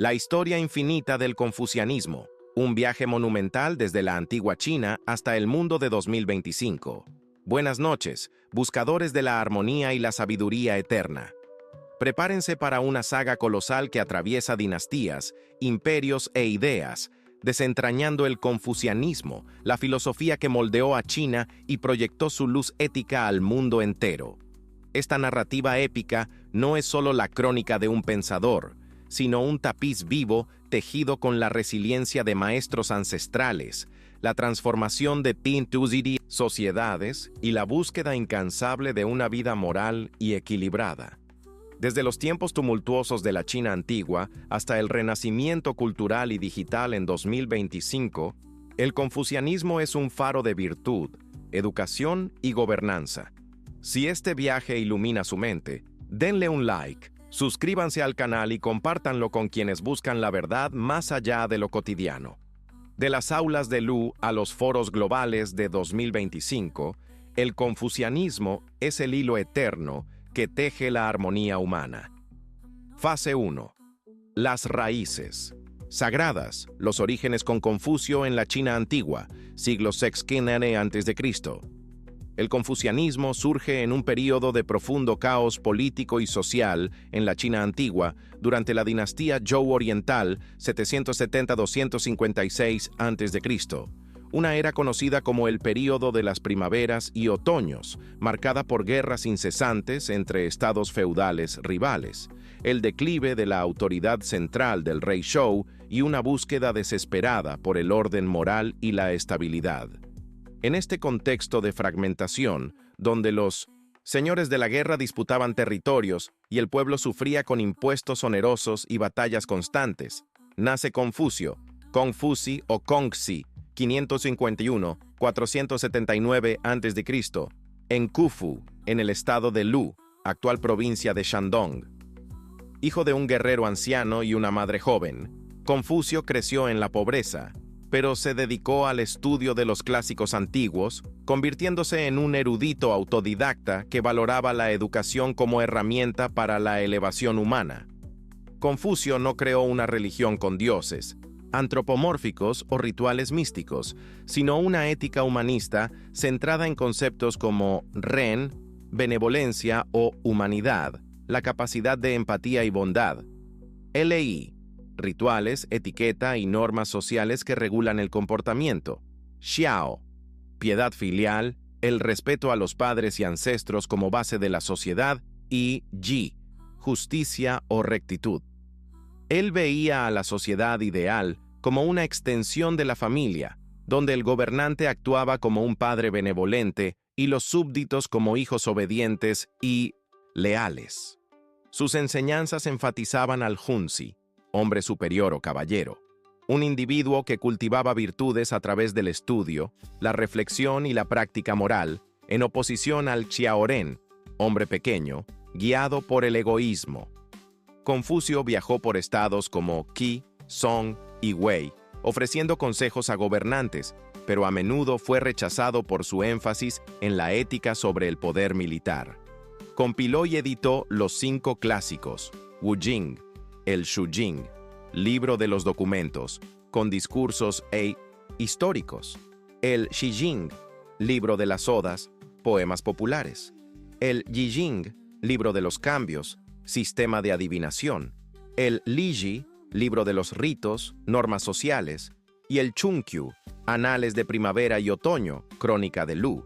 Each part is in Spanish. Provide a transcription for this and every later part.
La historia infinita del confucianismo, un viaje monumental desde la antigua China hasta el mundo de 2025. Buenas noches, buscadores de la armonía y la sabiduría eterna. Prepárense para una saga colosal que atraviesa dinastías, imperios e ideas, desentrañando el confucianismo, la filosofía que moldeó a China y proyectó su luz ética al mundo entero. Esta narrativa épica no es solo la crónica de un pensador, sino un tapiz vivo tejido con la resiliencia de maestros ancestrales, la transformación de sociedades y la búsqueda incansable de una vida moral y equilibrada. Desde los tiempos tumultuosos de la China antigua hasta el renacimiento cultural y digital en 2025, el confucianismo es un faro de virtud, educación y gobernanza. Si este viaje ilumina su mente, denle un like, suscríbanse al canal y compártanlo con quienes buscan la verdad más allá de lo cotidiano. De las aulas de Lu a los foros globales de 2025, el confucianismo es el hilo eterno que teje la armonía humana. Fase 1. Las raíces. Sagradas, los orígenes con Confucio en la China antigua, siglo VI a.C. El confucianismo surge en un período de profundo caos político y social en la China antigua durante la dinastía Zhou Oriental 770-256 a.C., una era conocida como el período de las primaveras y otoños, marcada por guerras incesantes entre estados feudales rivales, el declive de la autoridad central del rey Zhou y una búsqueda desesperada por el orden moral y la estabilidad. En este contexto de fragmentación, donde los señores de la guerra disputaban territorios y el pueblo sufría con impuestos onerosos y batallas constantes, nace Confucio, Kongfusi o Kongxi, 551-479 a.C., en Qufu, en el estado de Lu, actual provincia de Shandong. Hijo de un guerrero anciano y una madre joven, Confucio creció en la pobreza, pero se dedicó al estudio de los clásicos antiguos, convirtiéndose en un erudito autodidacta que valoraba la educación como herramienta para la elevación humana. Confucio no creó una religión con dioses, antropomórficos o rituales místicos, sino una ética humanista centrada en conceptos como ren, benevolencia o humanidad, la capacidad de empatía y bondad. Li, rituales, etiqueta y normas sociales que regulan el comportamiento. Xiao, piedad filial, el respeto a los padres y ancestros como base de la sociedad. Y Ji, justicia o rectitud. Él veía a la sociedad ideal como una extensión de la familia, donde el gobernante actuaba como un padre benevolente y los súbditos como hijos obedientes y leales. Sus enseñanzas enfatizaban al Junzi, hombre superior o caballero, un individuo que cultivaba virtudes a través del estudio, la reflexión y la práctica moral, en oposición al Xiaoren, hombre pequeño, guiado por el egoísmo. Confucio viajó por estados como Qi, Song y Wei, ofreciendo consejos a gobernantes, pero a menudo fue rechazado por su énfasis en la ética sobre el poder militar. Compiló y editó los 5 clásicos, Wujing, el Shujing, libro de los documentos, con discursos históricos, el Shijing, libro de las odas, poemas populares, el Yijing, libro de los cambios, sistema de adivinación, el Liji, libro de los ritos, normas sociales, y el Chunkyu, anales de primavera y otoño, crónica de Lu.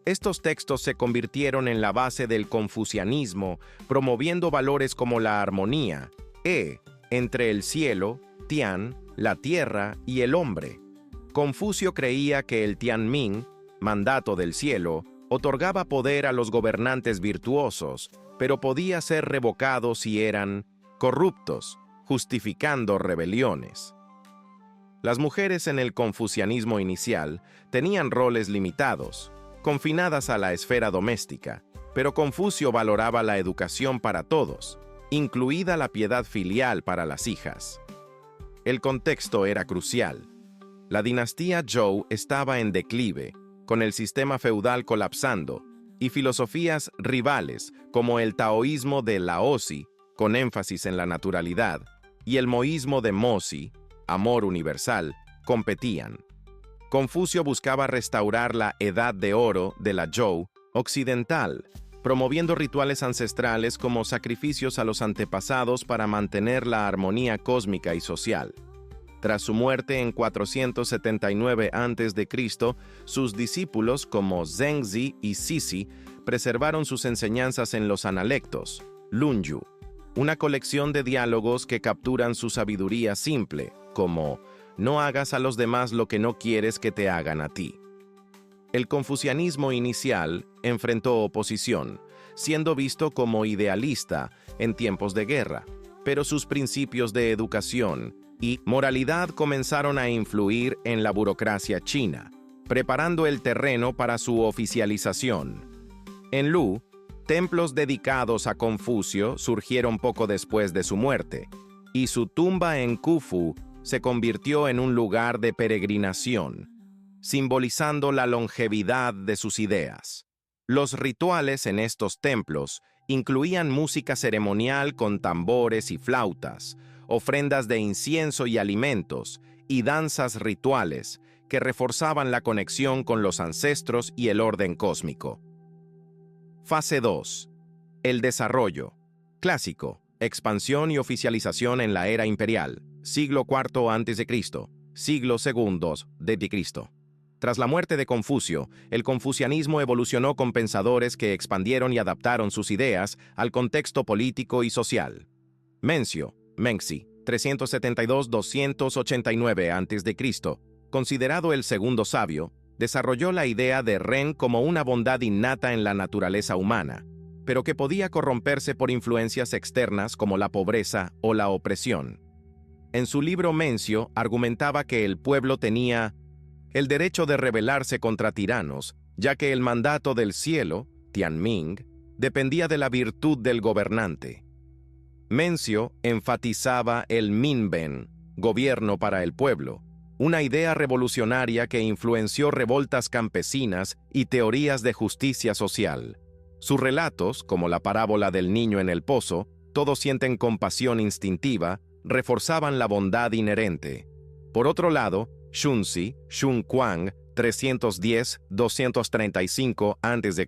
Estos textos se convirtieron en la base del confucianismo, promoviendo valores como la armonía, entre el cielo, Tian, la tierra y el hombre. Confucio creía que el Tianming, mandato del cielo, otorgaba poder a los gobernantes virtuosos, pero podía ser revocado si eran corruptos, justificando rebeliones. Las mujeres en el confucianismo inicial tenían roles limitados, confinadas a la esfera doméstica, pero Confucio valoraba la educación para todos, incluida la piedad filial para las hijas. El contexto era crucial. La dinastía Zhou estaba en declive, con el sistema feudal colapsando, y filosofías rivales como el taoísmo de Laozi, con énfasis en la naturalidad, y el moísmo de Mozi, amor universal, competían. Confucio buscaba restaurar la Edad de Oro de la Zhou occidental, promoviendo rituales ancestrales como sacrificios a los antepasados para mantener la armonía cósmica y social. Tras su muerte en 479 a.C., sus discípulos como Zhengzi y Cixi preservaron sus enseñanzas en los Analectos, Lunyu, una colección de diálogos que capturan su sabiduría simple, como «No hagas a los demás lo que no quieres que te hagan a ti». El confucianismo inicial enfrentó oposición, siendo visto como idealista en tiempos de guerra, pero sus principios de educación y moralidad comenzaron a influir en la burocracia china, preparando el terreno para su oficialización. En Lu, templos dedicados a Confucio surgieron poco después de su muerte, y su tumba en Khufu se convirtió en un lugar de peregrinación, simbolizando la longevidad de sus ideas. Los rituales en estos templos incluían música ceremonial con tambores y flautas, ofrendas de incienso y alimentos, y danzas rituales que reforzaban la conexión con los ancestros y el orden cósmico. Fase 2. El desarrollo. Clásico. Expansión y oficialización en la era imperial. Siglo IV a.C., siglo II d.C. Tras la muerte de Confucio, el confucianismo evolucionó con pensadores que expandieron y adaptaron sus ideas al contexto político y social. Mencio, Mengzi, 372-289 a.C., considerado el segundo sabio, desarrolló la idea de Ren como una bondad innata en la naturaleza humana, pero que podía corromperse por influencias externas como la pobreza o la opresión. En su libro Mencio argumentaba que el pueblo tenía el derecho de rebelarse contra tiranos, ya que el mandato del cielo, Tianming, dependía de la virtud del gobernante. Mencio enfatizaba el Minben, gobierno para el pueblo, una idea revolucionaria que influenció revoltas campesinas y teorías de justicia social. Sus relatos, como la parábola del niño en el pozo, todos sienten compasión instintiva, reforzaban la bondad inherente. Por otro lado, Xunzi, Xun Kuang, 310-235 a.C.,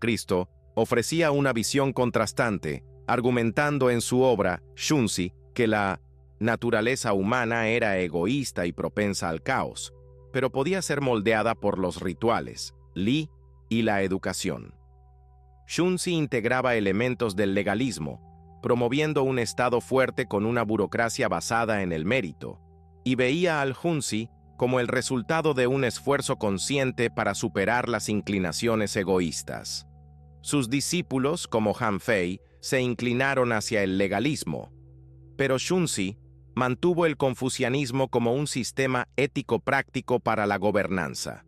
ofrecía una visión contrastante, argumentando en su obra Xunzi que la naturaleza humana era egoísta y propensa al caos, pero podía ser moldeada por los rituales, Li y la educación. Xunzi integraba elementos del legalismo, promoviendo un Estado fuerte con una burocracia basada en el mérito, y veía al Junzi como el resultado de un esfuerzo consciente para superar las inclinaciones egoístas. Sus discípulos, como Han Fei, se inclinaron hacia el legalismo, pero Xunzi mantuvo el confucianismo como un sistema ético práctico para la gobernanza.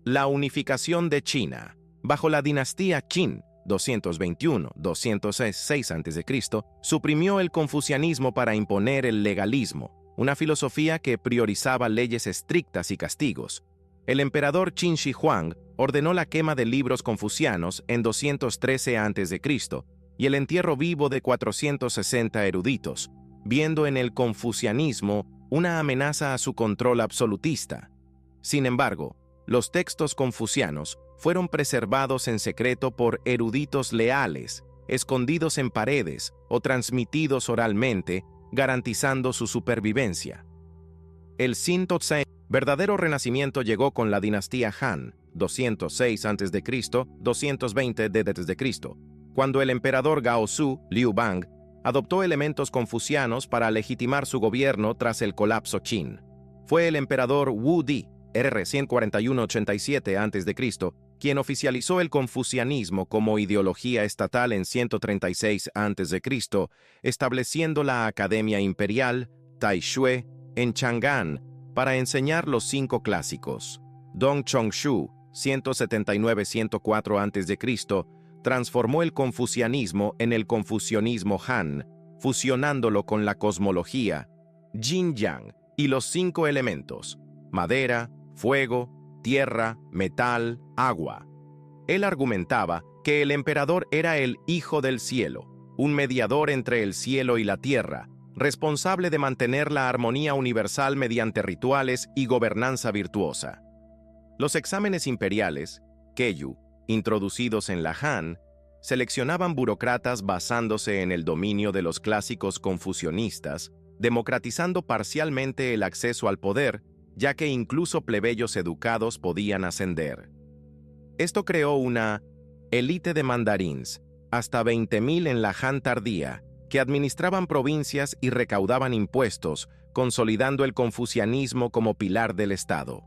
La unificación de China, bajo la dinastía Qin, 221-206 a.C., suprimió el confucianismo para imponer el legalismo, una filosofía que priorizaba leyes estrictas y castigos. El emperador Qin Shi Huang ordenó la quema de libros confucianos en 213 a.C. y el entierro vivo de 460 eruditos, viendo en el confucianismo una amenaza a su control absolutista. Sin embargo, los textos confucianos fueron preservados en secreto por eruditos leales, escondidos en paredes o transmitidos oralmente, garantizando su supervivencia. El Xin-Totse, verdadero renacimiento, llegó con la dinastía Han, 206 a.C., 220 d.C., cuando el emperador Gaozu, Liu Bang, adoptó elementos confucianos para legitimar su gobierno tras el colapso Qin. Fue el emperador Wu Di, RR 141-87 a.C., quien oficializó el confucianismo como ideología estatal en 136 a.C., estableciendo la Academia Imperial Taixue en Chang'an para enseñar los 5 clásicos. Dong Chongshu, 179-104 a.C., transformó el confucianismo en el confucianismo Han, fusionándolo con la cosmología, Yin-Yang y los 5 elementos: madera, fuego, tierra, metal, agua. Él argumentaba que el emperador era el hijo del cielo, un mediador entre el cielo y la tierra, responsable de mantener la armonía universal mediante rituales y gobernanza virtuosa. Los exámenes imperiales, Keiyu, introducidos en la Han, seleccionaban burócratas basándose en el dominio de los clásicos confucionistas, democratizando parcialmente el acceso al poder, ya que incluso plebeyos educados podían ascender. Esto creó una élite de mandarins, hasta 20.000 en la Han tardía, que administraban provincias y recaudaban impuestos, consolidando el confucianismo como pilar del Estado.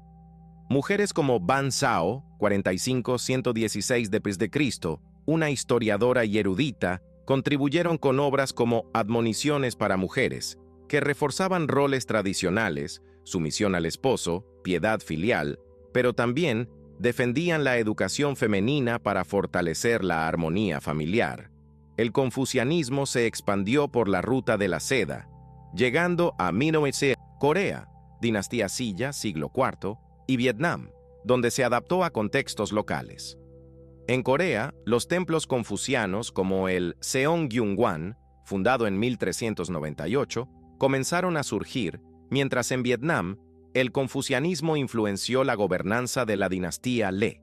Mujeres como Ban Zhao, 45-116 d.C., una historiadora y erudita, contribuyeron con obras como Admoniciones para mujeres, que reforzaban roles tradicionales, sumisión al esposo, piedad filial, pero también defendían la educación femenina para fortalecer la armonía familiar. El confucianismo se expandió por la ruta de la seda, llegando a 1900, Corea, dinastía Silla, siglo IV, y Vietnam, donde se adaptó a contextos locales. En Corea, los templos confucianos como el Seonggyungwan, fundado en 1398, comenzaron a surgir, mientras en Vietnam, el confucianismo influenció la gobernanza de la dinastía Le.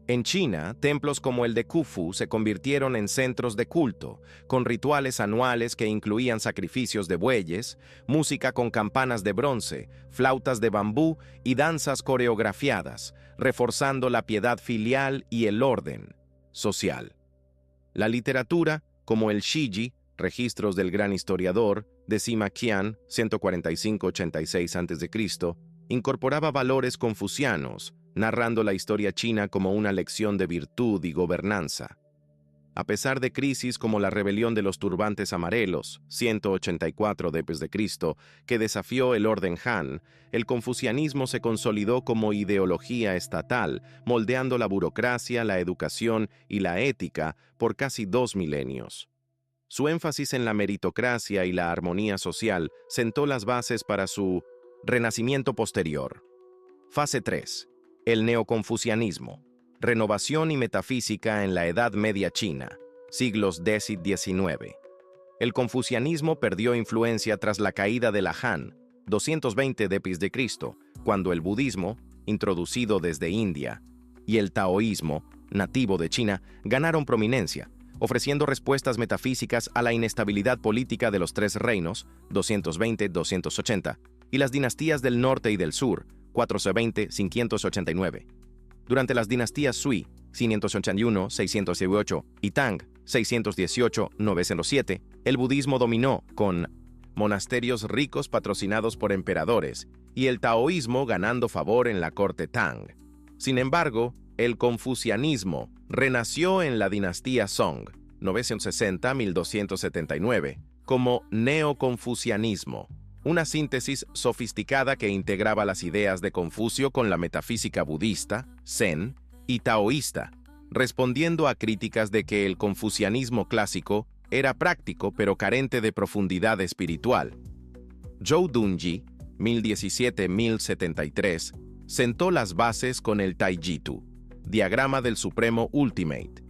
En China, templos como el de Khufu se convirtieron en centros de culto, con rituales anuales que incluían sacrificios de bueyes, música con campanas de bronce, flautas de bambú y danzas coreografiadas, reforzando la piedad filial y el orden social. La literatura, como el Shiji, registros del gran historiador, de Sima Qian, 145-86 a.C., incorporaba valores confucianos, narrando la historia china como una lección de virtud y gobernanza. A pesar de crisis como la rebelión de los turbantes amarelos, 184 d.C., que desafió el orden Han, el confucianismo se consolidó como ideología estatal, moldeando la burocracia, la educación y la ética por casi 2 milenios. Su énfasis en la meritocracia y la armonía social sentó las bases para su renacimiento posterior. Fase 3. El neoconfucianismo. Renovación y metafísica en la Edad Media China, siglos X y XIX. El confucianismo perdió influencia tras la caída de la Han, 220 d.C., cuando el budismo, introducido desde India, y el taoísmo, nativo de China, ganaron prominencia, ofreciendo respuestas metafísicas a la inestabilidad política de los tres reinos, 220-280, y las dinastías del norte y del sur, 420-589. Durante las dinastías Sui, 581-608, y Tang, 618-907, el budismo dominó con monasterios ricos patrocinados por emperadores y el taoísmo ganando favor en la corte Tang. Sin embargo, el confucianismo renació en la dinastía Song, 960-1279, como neoconfucianismo, una síntesis sofisticada que integraba las ideas de Confucio con la metafísica budista, Zen y taoísta, respondiendo a críticas de que el confucianismo clásico era práctico pero carente de profundidad espiritual. Zhou Dunji, 1017-1073, sentó las bases con el Taijitu, diagrama del Supremo Ultimate,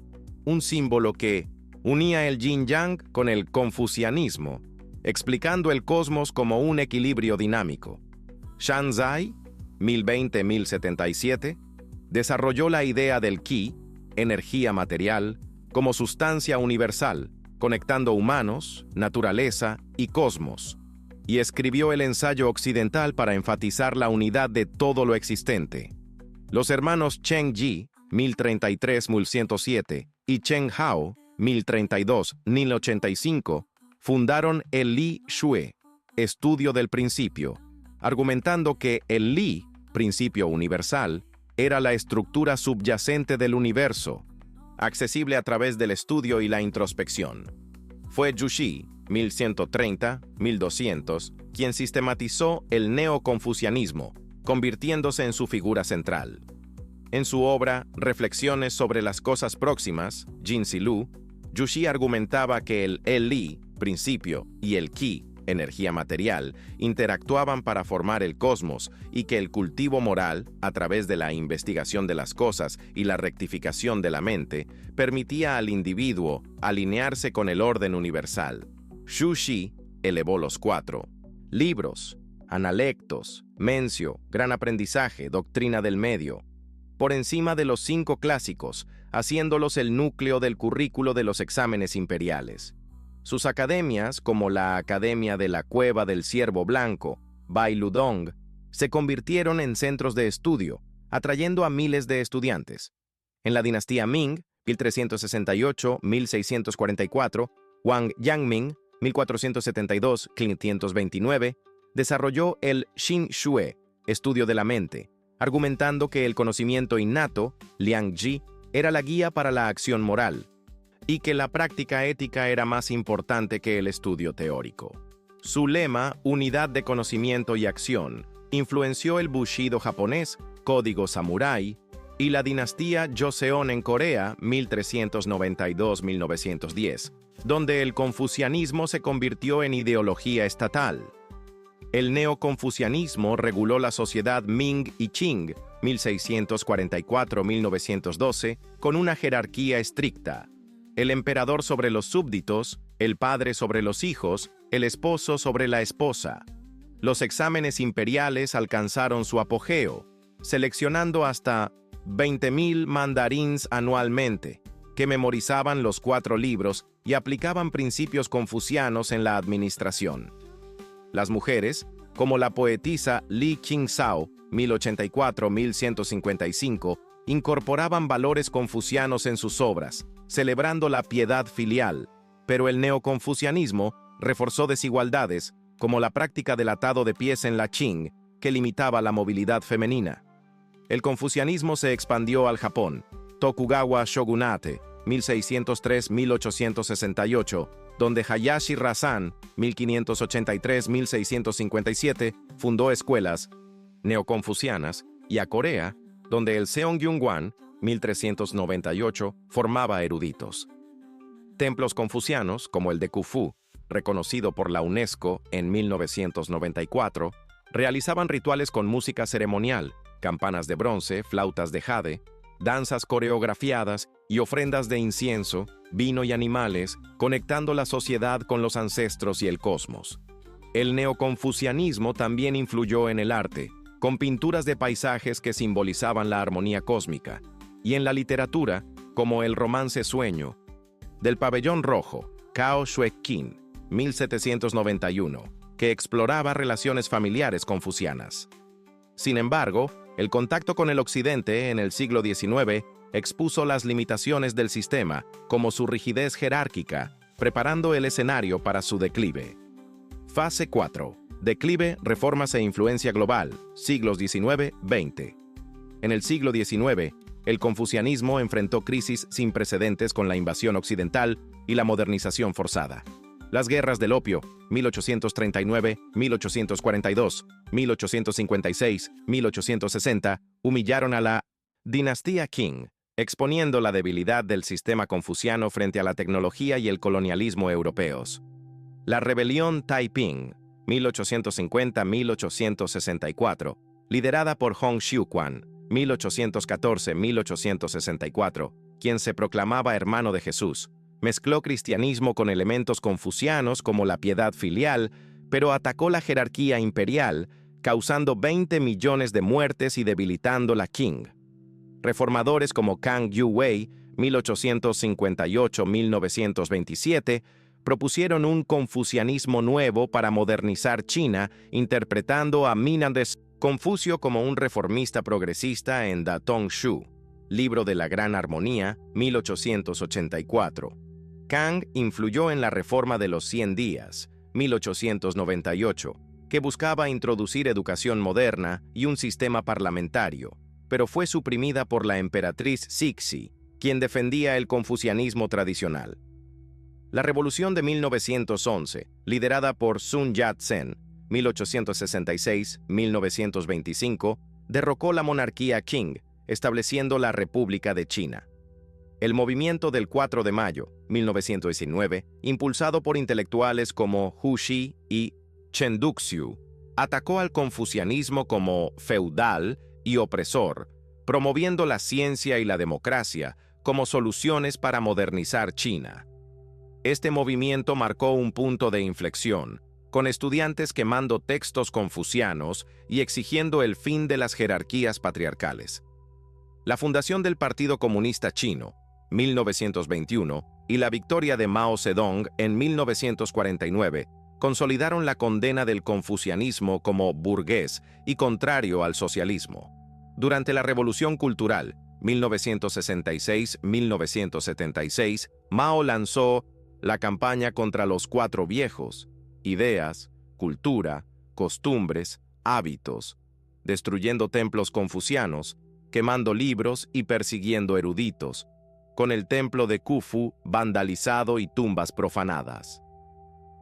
un símbolo que unía el yin-yang con el confucianismo, explicando el cosmos como un equilibrio dinámico. Shan Zai, 1020-1077, desarrolló la idea del Qi, energía material, como sustancia universal, conectando humanos, naturaleza y cosmos, y escribió el ensayo occidental para enfatizar la unidad de todo lo existente. Los hermanos Cheng Yi, 1033-1107, y Cheng Hao, 1032-1085, fundaron el Li Shui, estudio del principio, argumentando que el Li, principio universal, era la estructura subyacente del universo, accesible a través del estudio y la introspección. Fue Jushi, 1130-1200, quien sistematizó el neoconfucianismo, convirtiéndose en su figura central. En su obra Reflexiones sobre las cosas próximas, Jin Silu, Jushi argumentaba que el Li, principio, y el Qi, energía material, interactuaban para formar el cosmos y que el cultivo moral, a través de la investigación de las cosas y la rectificación de la mente, permitía al individuo alinearse con el orden universal. Xu Shi elevó los 4 libros: Analectos, Mencio, Gran Aprendizaje, Doctrina del Medio, por encima de los 5 clásicos, haciéndolos el núcleo del currículo de los exámenes imperiales. Sus academias, como la Academia de la Cueva del Ciervo Blanco, Bai Ludong, se convirtieron en centros de estudio, atrayendo a miles de estudiantes. En la dinastía Ming, 1368-1644, Wang Yangming, 1472-1529, desarrolló el Xin Xue, estudio de la mente, argumentando que el conocimiento innato, Liangji, era la guía para la acción moral, y que la práctica ética era más importante que el estudio teórico. Su lema, unidad de conocimiento y acción, influenció el Bushido japonés, código samurái, y la dinastía Joseon en Corea, 1392-1910, donde el confucianismo se convirtió en ideología estatal. El neoconfucianismo reguló la sociedad Ming y Qing, 1644-1912, con una jerarquía estricta: el emperador sobre los súbditos, el padre sobre los hijos, el esposo sobre la esposa. Los exámenes imperiales alcanzaron su apogeo, seleccionando hasta 20.000 mandarins anualmente, que memorizaban los 4 libros y aplicaban principios confucianos en la administración. Las mujeres, como la poetisa Li Qingzhao, 1084-1155, incorporaban valores confucianos en sus obras, celebrando la piedad filial, pero el neoconfucianismo reforzó desigualdades, como la práctica del atado de pies en la Qing, que limitaba la movilidad femenina. El confucianismo se expandió al Japón. Tokugawa Shogunate, 1603-1868, donde Hayashi Razan, 1583-1657, fundó escuelas neoconfucianas, y a Corea, donde el Seongyunwan, 1398, formaba eruditos. Templos confucianos, como el de Khufu, reconocido por la UNESCO en 1994, realizaban rituales con música ceremonial, campanas de bronce, flautas de jade, danzas coreografiadas y ofrendas de incienso, vino y animales, conectando la sociedad con los ancestros y el cosmos. El neoconfucianismo también influyó en el arte, con pinturas de paisajes que simbolizaban la armonía cósmica, y en la literatura, como el romance Sueño, del Pabellón Rojo, Cao Shui-kin, 1791, que exploraba relaciones familiares confucianas. Sin embargo, el contacto con el Occidente en el siglo XIX expuso las limitaciones del sistema, como su rigidez jerárquica, preparando el escenario para su declive. Fase 4. Declive, reformas e influencia global, siglos XIX-XX. En el siglo XIX, el confucianismo enfrentó crisis sin precedentes con la invasión occidental y la modernización forzada. Las guerras del opio, 1839, 1842, 1856, 1860, humillaron a la dinastía Qing, exponiendo la debilidad del sistema confuciano frente a la tecnología y el colonialismo europeos. La rebelión Taiping, 1850-1864, liderada por Hong Xiuquan, 1814-1864, quien se proclamaba hermano de Jesús, mezcló cristianismo con elementos confucianos como la piedad filial, pero atacó la jerarquía imperial, causando 20 millones de muertes y debilitando la Qing. Reformadores como Kang Youwei, 1858-1927, propusieron un confucianismo nuevo para modernizar China, interpretando a Minades Confucio como un reformista progresista en Da Tong Shu, Libro de la Gran Armonía, 1884. Kang influyó en la Reforma de los 100 días, 1898, que buscaba introducir educación moderna y un sistema parlamentario, pero fue suprimida por la emperatriz Cixi, quien defendía el confucianismo tradicional. La Revolución de 1911, liderada por Sun Yat-sen, 1866-1925, derrocó la monarquía Qing, estableciendo la República de China. El movimiento del 4 de mayo, 1919, impulsado por intelectuales como Hu Xi y Chen Duxiu, atacó al confucianismo como feudal y opresor, promoviendo la ciencia y la democracia como soluciones para modernizar China. Este movimiento marcó un punto de inflexión, con estudiantes quemando textos confucianos y exigiendo el fin de las jerarquías patriarcales. La fundación del Partido Comunista Chino, 1921, y la victoria de Mao Zedong en 1949 consolidaron la condena del confucianismo como burgués y contrario al socialismo. Durante la Revolución Cultural, 1966-1976, Mao lanzó la campaña contra los cuatro viejos: ideas, cultura, costumbres, hábitos, destruyendo templos confucianos, quemando libros y persiguiendo eruditos, con el templo de Khufu vandalizado y tumbas profanadas.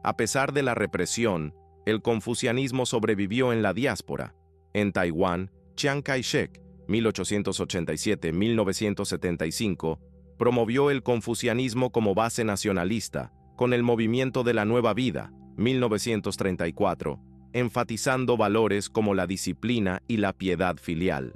A pesar de la represión, el confucianismo sobrevivió en la diáspora. En Taiwán, Chiang Kai-shek, 1887-1975, promovió el confucianismo como base nacionalista, con el movimiento de la Nueva Vida, 1934, enfatizando valores como la disciplina y la piedad filial.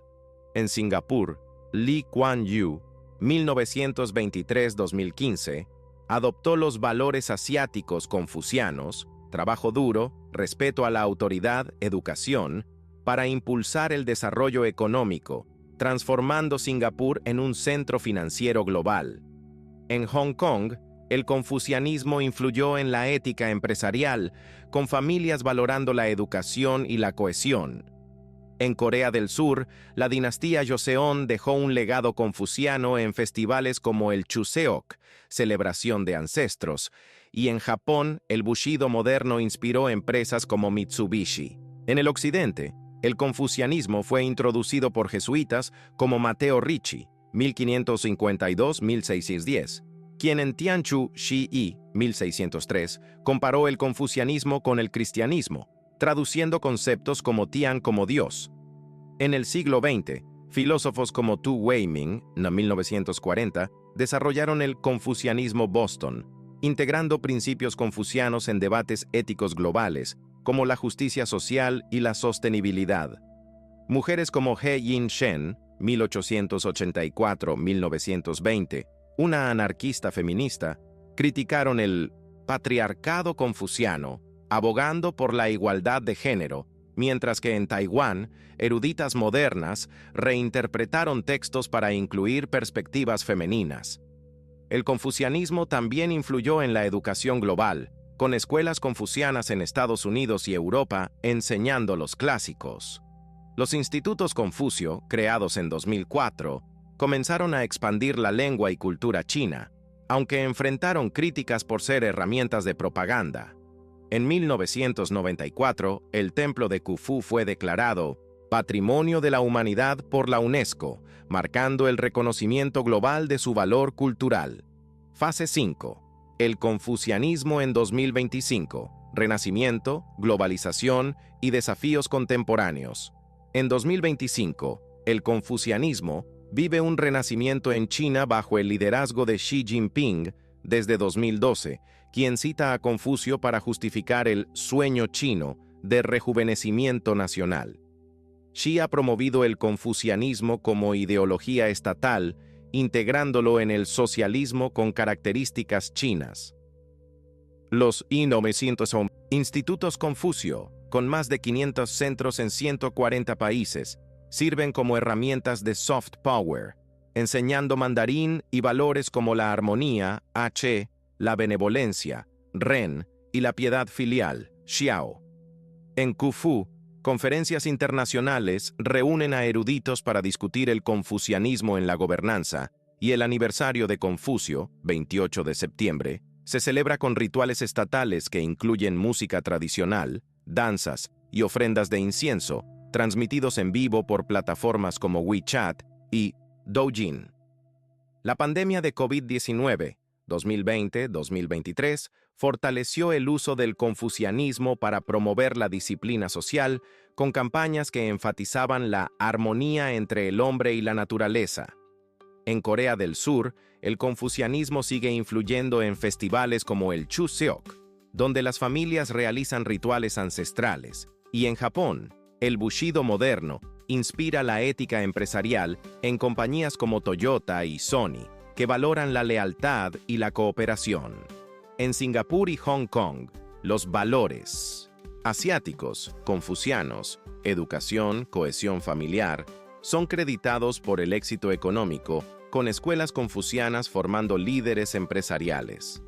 En Singapur, Lee Kuan Yew, 1923-2015, adoptó los valores asiáticos confucianos, trabajo duro, respeto a la autoridad, educación, para impulsar el desarrollo económico, transformando Singapur en un centro financiero global. En Hong Kong, el confucianismo influyó en la ética empresarial, con familias valorando la educación y la cohesión. En Corea del Sur, la dinastía Joseon dejó un legado confuciano en festivales como el Chuseok, celebración de ancestros, y en Japón, el Bushido moderno inspiró empresas como Mitsubishi. En el occidente, el confucianismo fue introducido por jesuitas como Matteo Ricci, 1552-1610, quien en Tianchu Shi-i, 1603, comparó el confucianismo con el cristianismo, traduciendo conceptos como Tian como Dios. En el siglo XX, filósofos como Tu Weiming, en 1940, desarrollaron el confucianismo Boston, integrando principios confucianos en debates éticos globales, como la justicia social y la sostenibilidad. Mujeres como He Yin-shen, 1884-1920, una anarquista feminista, criticaron el patriarcado confuciano, abogando por la igualdad de género, mientras que en Taiwán, eruditas modernas reinterpretaron textos para incluir perspectivas femeninas. El confucianismo también influyó en la educación global, con escuelas confucianas en Estados Unidos y Europa enseñando los clásicos. Los institutos Confucio, creados en 2004, comenzaron a expandir la lengua y cultura china, aunque enfrentaron críticas por ser herramientas de propaganda. En 1994, el templo de Khufu fue declarado Patrimonio de la Humanidad por la UNESCO, marcando el reconocimiento global de su valor cultural. Fase 5. El confucianismo en 2025. Renacimiento, globalización y desafíos contemporáneos. En 2025, el confucianismo vive un renacimiento en China bajo el liderazgo de Xi Jinping desde 2012, quien cita a Confucio para justificar el sueño chino de rejuvenecimiento nacional. Xi ha promovido el confucianismo como ideología estatal, integrándolo en el socialismo con características chinas. Los I-900 son institutos Confucio, con más de 500 centros en 140 países, sirven como herramientas de soft power, enseñando mandarín y valores como la armonía, H, la benevolencia, Ren, y la piedad filial, Xiao. En Khufu, conferencias internacionales reúnen a eruditos para discutir el confucianismo en la gobernanza, y el aniversario de Confucio, 28 de septiembre, se celebra con rituales estatales que incluyen música tradicional, danzas y ofrendas de incienso, transmitidos en vivo por plataformas como WeChat y Douyin. La pandemia de COVID-19, 2020-2023, fortaleció el uso del confucianismo para promover la disciplina social con campañas que enfatizaban la armonía entre el hombre y la naturaleza. En Corea del Sur, el confucianismo sigue influyendo en festivales como el Chuseok, donde las familias realizan rituales ancestrales, y en Japón, el Bushido moderno inspira la ética empresarial en compañías como Toyota y Sony, que valoran la lealtad y la cooperación. En Singapur y Hong Kong, Los valores asiáticos, confucianos, educación, cohesión familiar, son creditados por el éxito económico, con escuelas confucianas formando líderes empresariales.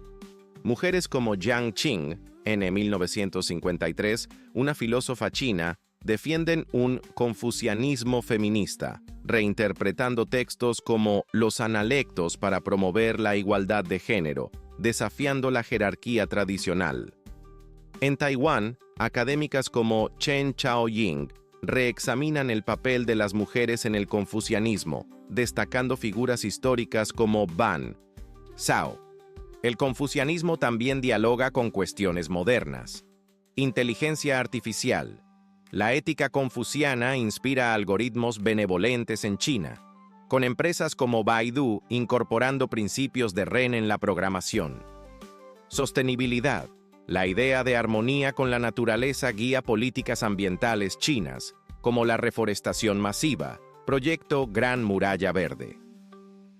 Mujeres como Jiang Qing, en 1953, una filósofa china, defienden un confucianismo feminista, reinterpretando textos como los analectos para promover la igualdad de género, desafiando la jerarquía tradicional. En Taiwán, académicas como Chen Chaoying reexaminan el papel de las mujeres en el confucianismo, destacando figuras históricas como Ban Zhao. El confucianismo también dialoga con cuestiones modernas. Inteligencia artificial. La ética confuciana inspira algoritmos benevolentes en China, con empresas como Baidu incorporando principios de Ren en la programación. Sostenibilidad. La idea de armonía con la naturaleza guía políticas ambientales chinas, como la reforestación masiva, proyecto Gran Muralla Verde.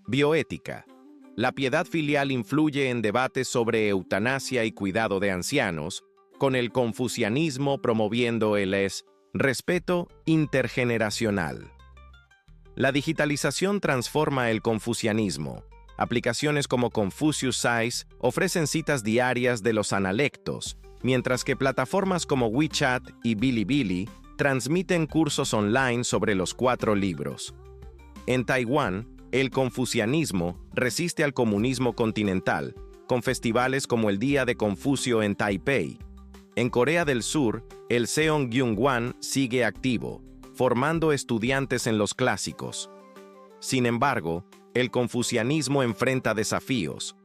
Bioética. La piedad filial influye en debates sobre eutanasia y cuidado de ancianos, con el confucianismo promoviendo el respeto intergeneracional. La digitalización transforma el confucianismo. Aplicaciones como Confucius Size ofrecen citas diarias de los analectos, mientras que plataformas como WeChat y Bilibili transmiten cursos online sobre los 4 libros. En Taiwán, el confucianismo resiste al comunismo continental, con festivales como el Día de Confucio en Taipei. En Corea del Sur, el Seongyungwan sigue activo, formando estudiantes en los clásicos. Sin embargo, el confucianismo enfrenta desafíos.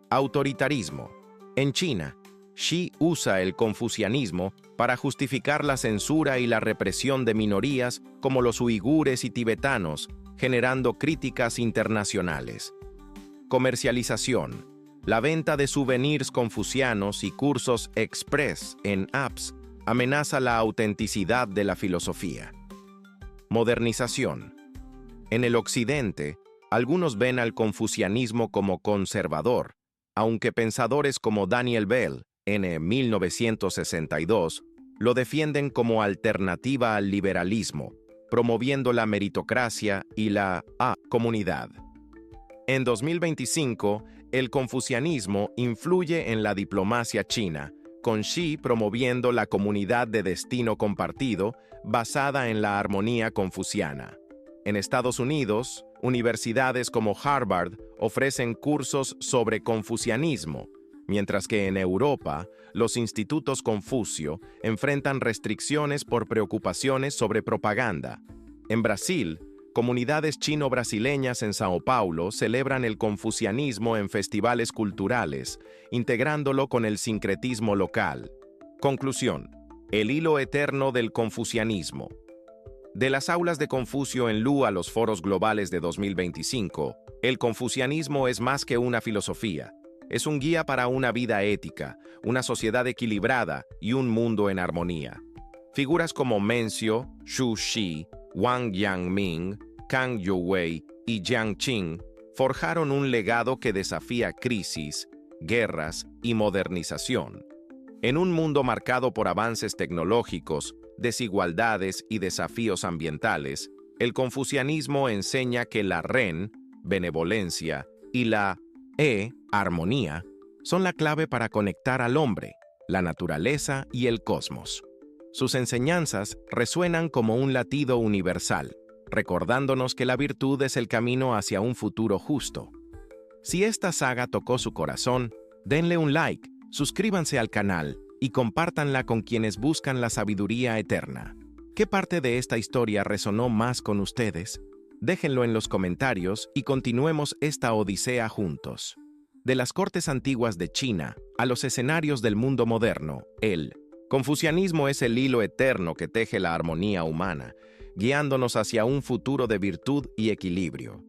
Autoritarismo. En China, Xi usa el confucianismo para justificar la censura y la represión de minorías como los uigures y tibetanos, generando críticas internacionales. Comercialización. La venta de souvenirs confucianos y cursos express en apps amenaza la autenticidad de la filosofía. Modernización. En el Occidente, algunos ven al confucianismo como conservador, aunque pensadores como Daniel Bell, en 1962, lo defienden como alternativa al liberalismo, promoviendo la meritocracia y la comunidad. En 2025, el confucianismo influye en la diplomacia china, con Xi promoviendo la comunidad de destino compartido basada en la armonía confuciana. En Estados Unidos, universidades como Harvard ofrecen cursos sobre confucianismo, mientras que en Europa, los institutos Confucio enfrentan restricciones por preocupaciones sobre propaganda. En Brasil, comunidades chino-brasileñas en Sao Paulo celebran el confucianismo en festivales culturales, integrándolo con el sincretismo local. Conclusión: el hilo eterno del confucianismo. De las aulas de Confucio en Lu a los foros globales de 2025, el confucianismo es más que una filosofía. Es un guía para una vida ética, una sociedad equilibrada y un mundo en armonía. Figuras como Mencio, Xu Shi, Wang Yangming, Kang Youwei y Jiang Qing forjaron un legado que desafía crisis, guerras y modernización. En un mundo marcado por avances tecnológicos, desigualdades y desafíos ambientales, el confucianismo enseña que la Ren, benevolencia, y la armonía, son la clave para conectar al hombre, la naturaleza y el cosmos. Sus enseñanzas resuenan como un latido universal, recordándonos que la virtud es el camino hacia un futuro justo. Si esta saga tocó su corazón, denle un like, suscríbanse al canal y compártanla con quienes buscan la sabiduría eterna. ¿Qué parte de esta historia resonó más con ustedes? Déjenlo en los comentarios y continuemos esta odisea juntos. De las cortes antiguas de China a los escenarios del mundo moderno, el confucianismo es el hilo eterno que teje la armonía humana, guiándonos hacia un futuro de virtud y equilibrio.